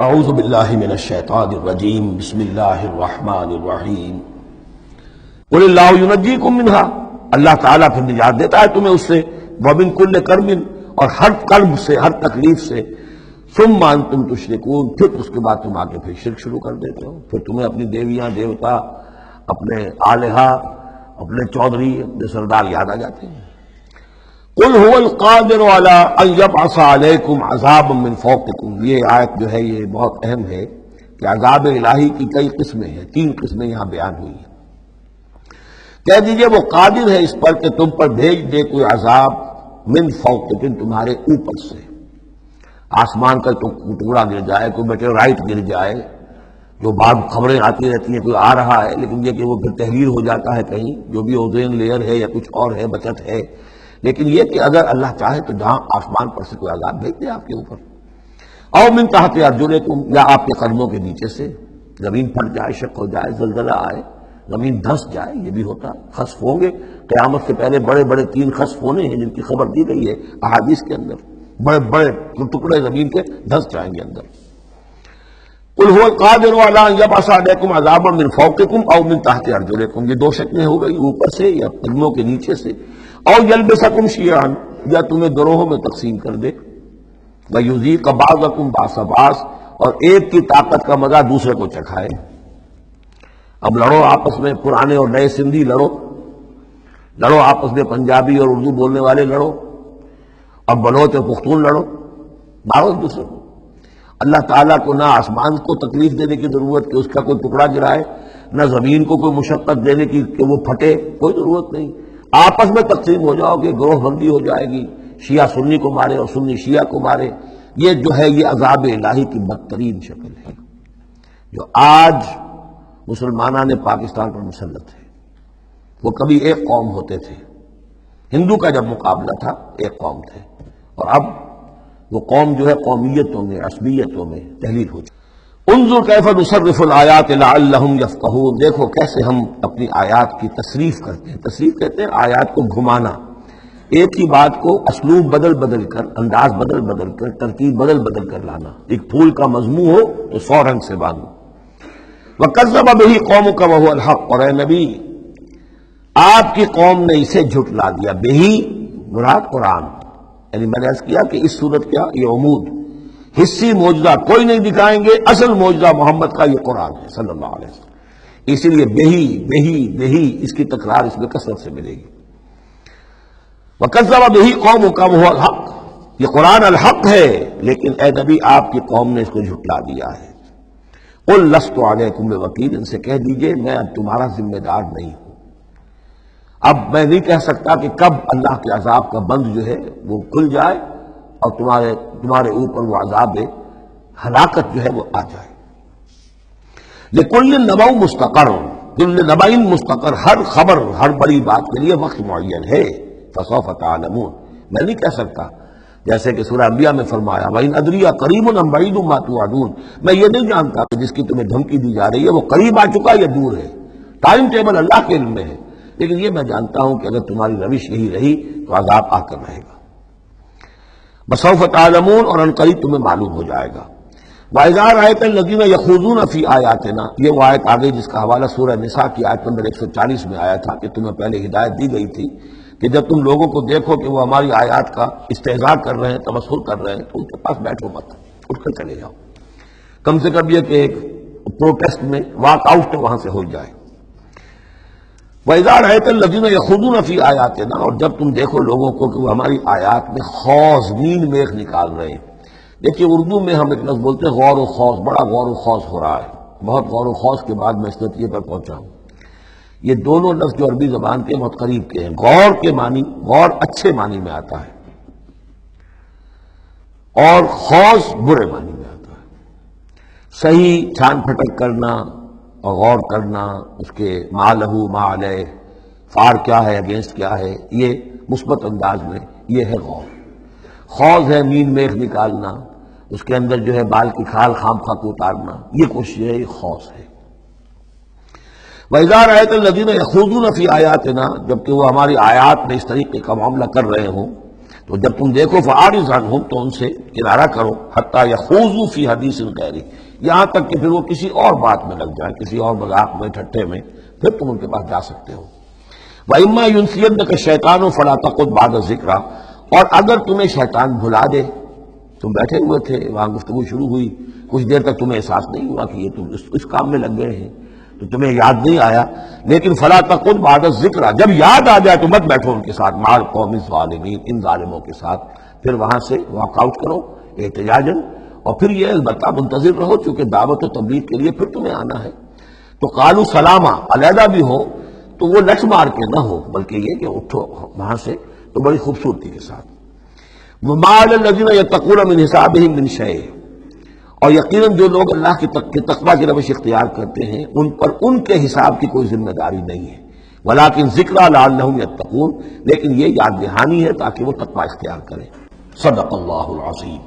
اعوذ باللہ من الشیطان الرجیم بسم اللہ الرحمن الرحیم قل اللہ ینجیکم منہا، اللہ تعالیٰ پھر نجات دیتا ہے تمہیں اس سے، ومن کل کرب، اور ہر کرب سے، ہر تکلیف سے، ثم انتم تشرکون، پھر اس کے بعد تم آگے پھر شرک شروع کر دیتے ہو، پھر تمہیں اپنی دیویاں دیوتا، اپنے آلہہ، اپنے چودھری، اپنے سردار یاد آ جاتے ہیں۔ قل هو القادر على ان يبعث عليكم عذابا من فوقكم، یہ آیت جو ہے یہ بہت اہم ہے کہ عذاب الہی کی کئی قسمیں ہیں، 3 قسمیں یہاں بیان ہوئی ہیں۔ کہہ دیجئے وہ قادر ہے اس پر کہ تم پر بھیج دے کوئی عذاب من فوقکم، تمہارے اوپر سے، آسمان کا ٹکڑا گر جائے، کوئی میٹیورائٹ گر جائے، جو بعض خبریں آتی رہتی ہیں کوئی آ رہا ہے، لیکن یہ کہ وہ پھر تحریر ہو جاتا ہے کہیں، جو بھی اوزون لیئر ہے یا کچھ اور ہے، بچت ہے، لیکن یہ کہ اگر اللہ چاہے تو جہاں آسمان پر سے کوئی عذاب بھیج دے آپ کے اوپر، او من تحت ارجلکم، یا آپ کے قدموں کے نیچے سے، زمین پھٹ جائے، شق ہو جائے، زلزلہ آئے، زمین دھس جائے، یہ بھی ہوتا ہے، خسف ہوں گے، قیامت سے پہلے بڑے بڑے 3 خسف ہونے ہیں جن کی خبر دی گئی ہے احادیث کے اندر، بڑے بڑے ٹکڑے زمین کے دھس جائیں گے اندر۔ قل هو القادر على ان يبعث عليكم عذابا من فوقكم او من تحت ارجلكم، یہ 2 شکلیں ہو گئی، اوپر سے یا قدموں کے نیچے سے، او یلبسکم شیعا، یا تمہیں گروہوں میں تقسیم کر دے، ویذیق بعضکم بعض بعض، اور ایک کی طاقت کا مزہ دوسرے کو چکھائے۔ اب لڑو آپس میں، پرانے اور نئے سندھی لڑو آپس میں، پنجابی اور اردو بولنے والے لڑو، اب بلوچ اور پختون لڑو، مارو ایک دوسرے کو۔ اللہ تعالیٰ کو نہ آسمان کو تکلیف دینے کی ضرورت کہ اس کا کوئی ٹکڑا گرائے، نہ زمین کو کوئی مشقت دینے کی کہ وہ پھٹے، کوئی ضرورت نہیں، آپس میں تقسیم ہو جاؤ کہ گروہ بندی ہو جائے گی، شیعہ سنی کو مارے اور سنی شیعہ کو مارے۔ یہ جو ہے یہ عذاب الہی کی بدترین شکل ہے جو آج مسلمانان پاکستان پر مسلط ہے۔ وہ کبھی ایک قوم ہوتے تھے، ہندو کا جب مقابلہ تھا ایک قوم تھے، اور اب وہ قوم جو ہے قومیتوں میں، عصبیتوں میں تحلیل ہو چکی۔ انظر کیف نصرف الآیات لعلہم یفقہون، دیکھو کیسے ہم اپنی آیات کی تصریف کرتے ہیں، تصریف کہتے ہیں آیات کو گھمانا، ایک ہی بات کو اسلوب بدل کر، انداز بدل کر، ترتیب بدل کر لانا، ایک پھول کا مضمون ہو تو 100 رنگ سے باندھو۔ وَكَذَّبَ بِهِ قَوْمُكَ وَهُوَ الْحَقُّ، اور اے نبی آپ کی قوم نے اسے جھٹلا دیا، بہی مراد قرآن، یعنی میں نے عرض کیا کہ اس صورت کیا یہ عمود، حصی معجزہ کوئی نہیں دکھائیں گے، اصل معجزہ محمد کا یہ قرآن ہے صلی اللہ علیہ وسلم، اسی لیے بہی اس کی تکرار اس میں کثرت سے ملے گی۔ وَكَذَّبَ بِهِ قَوْمُكَ وَهُوَ الْحَقُّ، یہ قرآن الحق ہے، لیکن اے نبی آپ کی قوم نے اس کو جھٹلا دیا ہے۔ قُلْ لَسْتُ عَلَيْكُمْ بِوَكِيلٍ، ان سے کہہ دیجئے میں اب تمہارا ذمہ دار نہیں ہوں، اب میں نہیں کہہ سکتا کہ کب اللہ کے عذاب کا بند جو ہے وہ کھل جائے اور تمہارے اوپر وہ عذاب ہلاکت جو ہے وہ آ جائے۔ لِكُلِّ نَبَوْ مُسْتَقَرٌ، كُلِّ نَبَإٍ مُسْتَقَرٌ، ہر خبر، ہر بڑی بات کے لیے وقت معین ہے، فَسَوْفَ تَعْلَمُونَ، میں نہیں کہہ سکتا، جیسے کہ سورہ انبیاء میں فرمایا وَإِنْ أَدْرِيَ قَرِيبٌ أَمْ بَعِيدٌ مَا تُوعَدُونَ، میں یہ نہیں جانتا کہ جس کی تمہیں دھمکی دی جا رہی ہے وہ قریب آ چکا یا دور ہے، ٹائم ٹیبل اللہ کے علم میں ہے، لیکن یہ میں جانتا ہوں کہ اگر تمہاری روش یہی رہی تو عذاب آ کر رہے گا۔ بسوف تعلمون، اور ان قریب تمہیں معلوم ہو جائے گا۔ وَإِذَا رَأَيْتَ الَّذِينَ يَخُوضُونَ فِي آيَاتِنَا، یہ وہ آیت آگئی جس کا حوالہ سورہ نساء کی آیت نمبر 140 میں آیا تھا کہ تمہیں پہلے ہدایت دی گئی تھی کہ جب تم لوگوں کو دیکھو کہ وہ ہماری آیات کا استہزاء کر رہے ہیں، تمسخر کر رہے ہیں، تو ان کے پاس بیٹھو مت، اٹھ کر چلے جاؤ، کم سے کم یہ کہ ایک پروٹیسٹ میں واک آؤٹ تو وہاں سے ہو جائے۔ وَإِذَا رَأَيْتَ الَّذِينَ يَخُوضُونَ فِي آيَاتِنَا، اور جب تم دیکھو لوگوں کو کہ وہ ہماری آیات میں خوض، نیل میخ نکال رہے ہیں۔ دیکھیے اردو میں ہم ایک لفظ بولتے ہیں غور و خوض، بڑا غور و خوض ہو رہا ہے، بہت غور و خوض کے بعد میں اس نتیجے پر پہنچا ہوں۔ یہ دونوں لفظ جو عربی زبان کے بہت قریب کے ہیں، غور کے معنی، غور اچھے معنی میں آتا ہے اور خوض برے معنی میں آتا ہے۔ صحیح چھان پھٹک کرنا اور غور کرنا، اس کے ما لہو ما علیہ، فار کیا ہے، اگینسٹ کیا ہے، یہ مثبت انداز میں یہ ہے غور۔ خوض ہے نیل میخ نکالنا، اس کے اندر جو ہے بال کی کھال خام خواہ کو اتارنا، یہ کوشش ہے، یہ خوض ہے۔ وَإِذَا رَأَيْتَ الَّذِينَ يَخُوضُونَ فِي آيَاتِنَا، جبکہ وہ ہماری آیات میں اس طریقے کا معاملہ کر رہے ہوں، تو جب تم دیکھو فاعرض عنہم، تو ان سے کنارہ کرو، حتی یخوضوا فی حدیث غیرہ، یہاں تک کہ پھر وہ کسی اور بات میں لگ جائیں، کسی اور مذاق میں، ٹھٹے میں، پھر تم ان کے پاس جا سکتے ہو۔ وَإِمَّا يُنْسِيَنَّكَ الشَّيْطَانُ فَلَا تَقْعُدْ بَعْدَ الذِّكْرَىٰ، اور اگر تمہیں شیطان بھلا دے، تم بیٹھے ہوئے تھے، وہاں گفتگو شروع ہوئی، کچھ دیر تک تمہیں احساس نہیں ہوا کہ یہ تم اس کام میں لگ گئے ہیں، تو تمہیں یاد نہیں آیا، لیکن فَلَا تَقْعُدْ بَعْدَ الذِّكْرَىٰ، جب یاد آ جائے تو مت بیٹھو ان کے ساتھ، مع القوم الظالمین، ان ظالموں کے ساتھ، پھر وہاں سے واک آؤٹ کرو احتجاجاً، اور پھر یہ البتہ منتظر رہو، چونکہ دعوت و تبلیغ کے لیے پھر تمہیں آنا ہے۔ تو قالوا سلاما، علیحدہ بھی ہو تو وہ لٹ مار کے نہ ہو، بلکہ یہ کہ اٹھو وہاں سے تو بڑی خوبصورتی کے ساتھ۔ وَمَا عَلَى الَّذِينَ يَتَّقُونَ مِنْ حِسَابِهِمْ مِنْ شَيْءٍ، اور یقیناً جو لوگ اللہ کی تقویٰ کی روش اختیار کرتے ہیں ان پر ان کے حساب کی کوئی ذمہ داری نہیں ہے، وَلَٰكِنْ ذِكْرَىٰ لَعَلَّهُمْ يَتَّقُونَ، لیکن یہ یاد دہانی ہے تاکہ وہ تقویٰ اختیار کریں۔ صدق اللہ العظیم۔